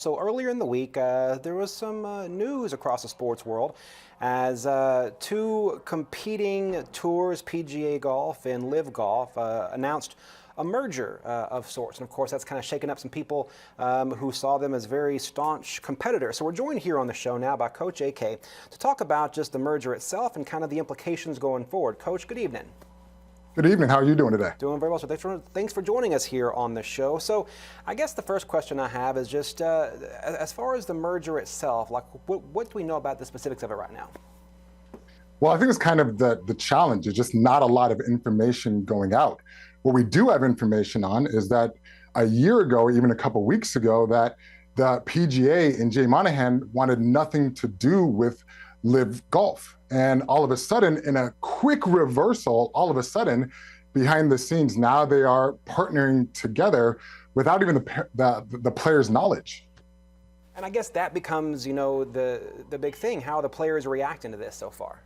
So earlier in the week, there was some news across the sports world as two competing tours, PGA Golf and LIV Golf, announced a merger of sorts. And of course, that's kind of shaken up some people who saw them as very staunch competitors. So we're joined here on the show now by Coach AK to talk about just the merger itself and kind of the implications going forward. Coach, good evening. Good evening. How are you doing today? Doing very well. So thanks for joining us here on the show. So I guess the first question I have is just as far as the merger itself, like what do we know about the specifics of it right now? Well, I think it's kind of the challenge. There's just not a lot of information going out. What we do have information on is that a year ago, even a couple weeks ago, that the PGA and Jay Monahan wanted nothing to do with LIV Golf. And all of a sudden, in a quick reversal, all of a sudden, behind the scenes, now they are partnering together without even the players' knowledge. And I guess that becomes, the big thing, how the players are reacting to this so far.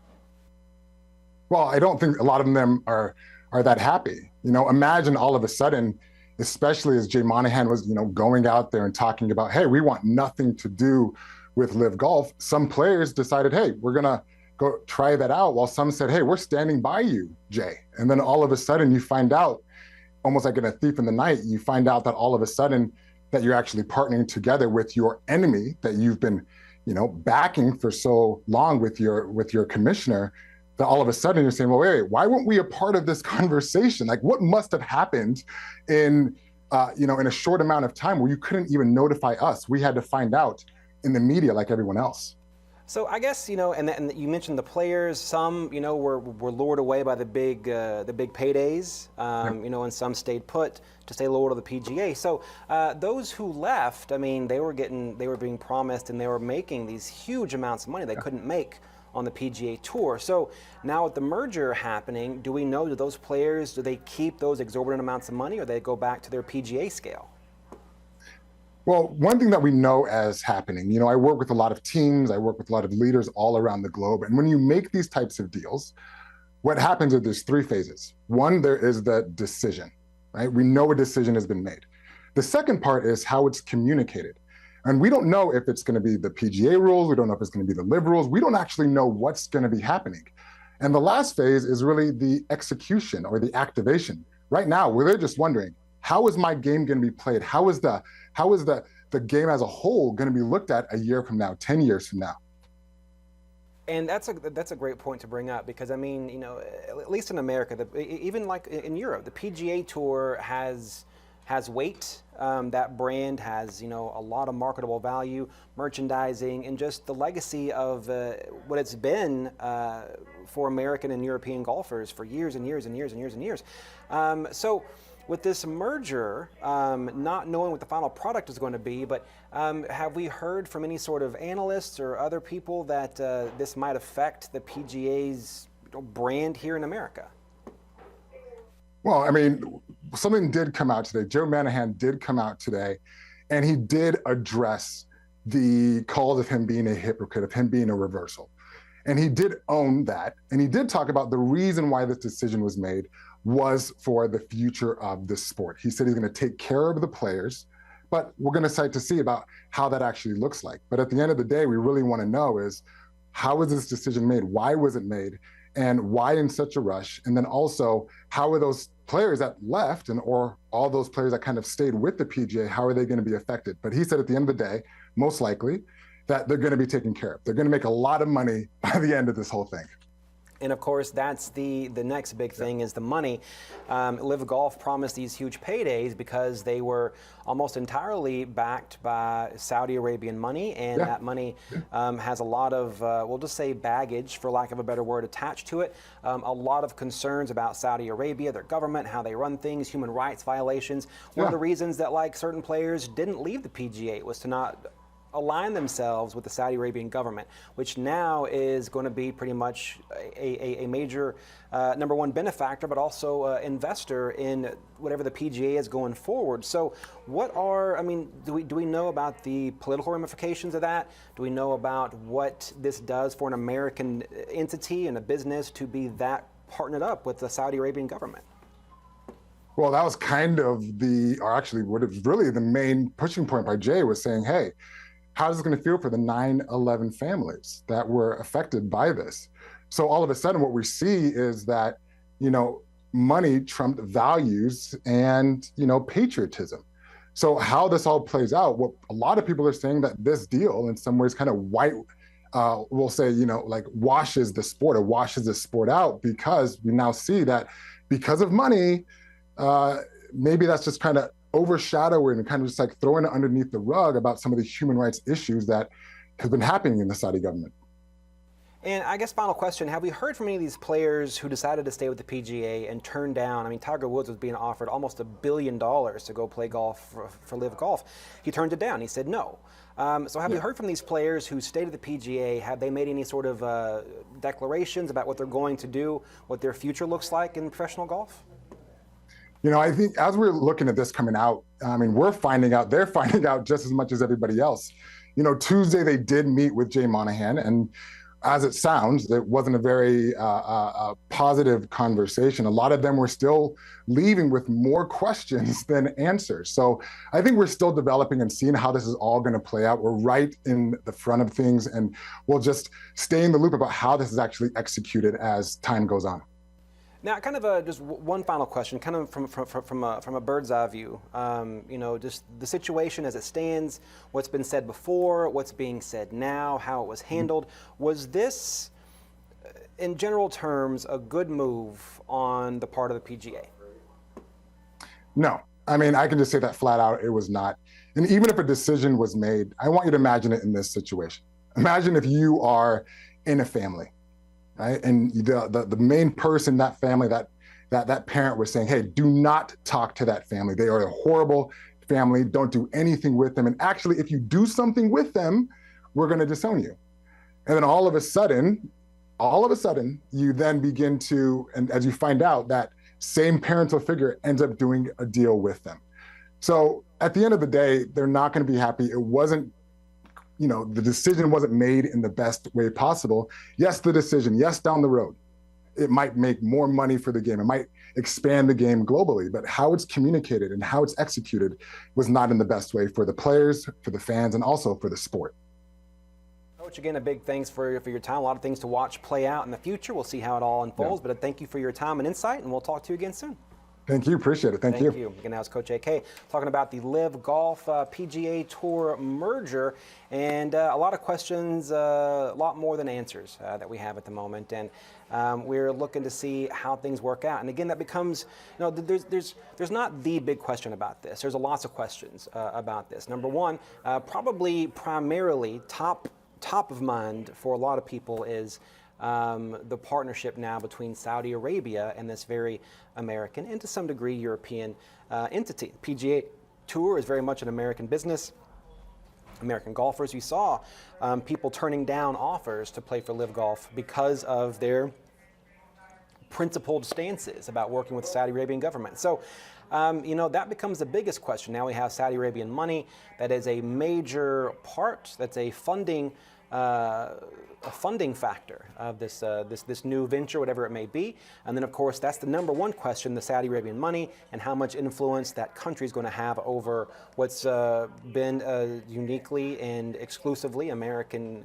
Well, I don't think a lot of them are that happy. Imagine all of a sudden, especially as Jay Monahan was, going out there and talking about, hey, we want nothing to do with LIV Golf. Some players decided, hey, we're going to go try that out, while some said, hey, we're standing by you, Jay. And then all of a sudden you find out, almost like in a thief in the night, you find out that all of a sudden that you're actually partnering together with your enemy that you've been, backing for so long with your commissioner, that all of a sudden you're saying, well, wait, why weren't we a part of this conversation? Like, what must have happened in a short amount of time where you couldn't even notify us? We had to find out in the media like everyone else. So I guess, and you mentioned the players, some, were lured away by the big paydays, and some stayed put to stay loyal to the PGA. So those who left, I mean, they were being promised and they were making these huge amounts of money they couldn't make on the PGA Tour. So now with the merger happening, do we know, do those players, do they keep those exorbitant amounts of money or they go back to their PGA scale? Well, one thing that we know as happening, I work with a lot of teams, I work with a lot of leaders all around the globe. And when you make these types of deals, what happens is there's three phases. One, there is the decision, right? We know a decision has been made. The second part is how it's communicated. And we don't know if it's going to be the PGA rules. We don't know if it's going to be the LIV rules. We don't actually know what's going to be happening. And the last phase is really the execution or the activation. Right now, we're just wondering, how is my game going to be played? How is the game as a whole going to be looked at a year from now, 10 years from now? And that's a great point to bring up because, I mean, at least in America, even like in Europe, the PGA Tour has weight. That brand has, a lot of marketable value, merchandising, and just the legacy of what it's been for American and European golfers for years and years and years and years and years. So with this merger, not knowing what the final product is going to be, but have we heard from any sort of analysts or other people that this might affect the PGA's brand here in America? Well, I mean, something did come out today. Joe Monahan did come out today, and he did address the calls of him being a hypocrite, of him being a reversal. And he did own that. And he did talk about the reason why this decision was made was for the future of the sport. He said he's going to take care of the players, but we're going to see about how that actually looks like. But at the end of the day, we really want to know is, how was this decision made? Why was it made? And why in such a rush? And then also, how are those players that left or all those players that kind of stayed with the PGA, how are they going to be affected? But he said at the end of the day, most likely, that they're going to be taken care of. They're going to make a lot of money by the end of this whole thing. And of course, that's the next big thing is the money. LIV Golf promised these huge paydays because they were almost entirely backed by Saudi Arabian money, and that money has a lot of, we'll just say baggage, for lack of a better word, attached to it. A lot of concerns about Saudi Arabia, their government, how they run things, human rights violations. One of the reasons that certain players didn't leave the PGA was to not align themselves with the Saudi Arabian government, which now is going to be pretty much a major number one benefactor, but also investor in whatever the PGA is going forward. So do we know about the political ramifications of that? Do we know about what this does for an American entity and a business to be that partnered up with the Saudi Arabian government? Well, that was kind of or actually, what it was really the main pushing point by Jay was saying, hey, how's it going to feel for the 9/11 families that were affected by this? So all of a sudden, what we see is that, you know, money trumped values and, you know, patriotism. So how this all plays out, what a lot of people are saying that this deal in some ways kind of we'll say, you know, like washes the sport or washes the sport out, because we now see that because of money, uh, maybe that's just kind of overshadowing and kind of just like throwing it underneath the rug about some of the human rights issues that have been happening in the Saudi government. And I guess final question, have we heard from any of these players who decided to stay with the PGA and turned down? I mean, Tiger Woods was being offered almost $1 billion to go play golf for LIV Golf. He turned it down. He said no. So have you heard from these players who stayed at the PGA? Have they made any sort of declarations about what they're going to do, what their future looks like in professional golf? You know, I think as we're looking at this coming out, I mean, they're finding out just as much as everybody else. You know, Tuesday they did meet with Jay Monahan, and as it sounds, it wasn't a very positive conversation. A lot of them were still leaving with more questions than answers. So I think we're still developing and seeing how this is all going to play out. We're right in the front of things, and we'll just stay in the loop about how this is actually executed as time goes on. Now, kind of just one final question, kind of from a bird's eye view. You know, just the situation as it stands, what's been said before, what's being said now, how it was handled. Was this, in general terms, a good move on the part of the PGA? No. I mean, I can just say that flat out, it was not. And even if a decision was made, I want you to imagine it in this situation. Imagine if you are in a family, right? And the main person in that family, that parent was saying, hey, do not talk to that family. They are a horrible family. Don't do anything with them. And actually, if you do something with them, we're going to disown you. And then all of a sudden, you then begin to, and as you find out, that same parental figure ends up doing a deal with them. So at the end of the day, they're not going to be happy. It wasn't, you know, the decision wasn't made in the best way possible. Yes, the decision, yes, down the road, it might make more money for the game. It might expand the game globally, but how it's communicated and how it's executed was not in the best way for the players, for the fans, and also for the sport. Coach, again, a big thanks for your time. A lot of things to watch play out in the future. We'll see how it all unfolds, but thank you for your time and insight, and we'll talk to you again soon. Thank you. Appreciate it. Thank you. Again, that was Coach AK talking about the LIV Golf PGA Tour merger, and a lot of questions, a lot more than answers that we have at the moment. And we're looking to see how things work out. And again, that becomes, you know, there's not the big question about this. There's lots of questions about this. Number one, probably primarily top of mind for a lot of people is the partnership now between Saudi Arabia and this very American and to some degree European entity. PGA Tour is very much an American business. American golfers, you saw people turning down offers to play for LIV Golf because of their principled stances about working with the Saudi Arabian government. So, you know, that becomes the biggest question. Now we have Saudi Arabian money that is a major part, that's a funding factor of this new venture, whatever it may be. And then, of course, that's the number one question, the Saudi Arabian money and how much influence that country is going to have over what's been a uniquely and exclusively American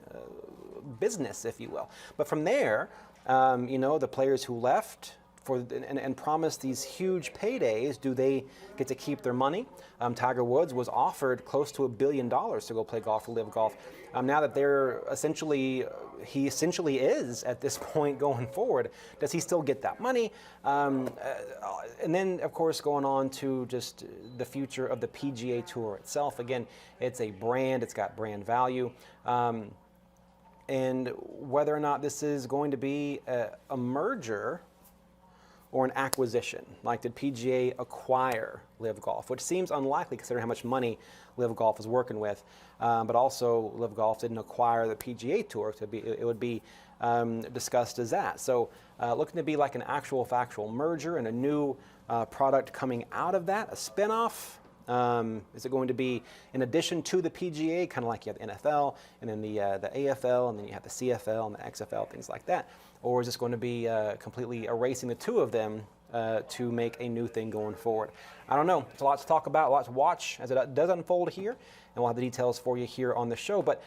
business, if you will. But from there, you know, the players who left and promised these huge paydays, do they get to keep their money? Tiger Woods was offered close to $1 billion to go play golf for LIV Golf. Now that he essentially is at this point going forward, does he still get that money? And then, of course, going on to just the future of the PGA Tour itself. Again, it's a brand, it's got brand value. And whether or not this is going to be a merger or an acquisition. Like, did PGA acquire LIV Golf, which seems unlikely considering how much money LIV Golf is working with. But also, LIV Golf didn't acquire the PGA Tour. It would be discussed as that. So looking to be like an actual factual merger and a new product coming out of that, a spinoff. Is it going to be in addition to the PGA, kind of like you have the NFL and then the AFL and then you have the CFL and the XFL, things like that? Or is this going to be completely erasing the two of them to make a new thing going forward. I don't know. It's a lot to talk about, a lot to watch as it does unfold here, and we'll have the details for you here on the show. But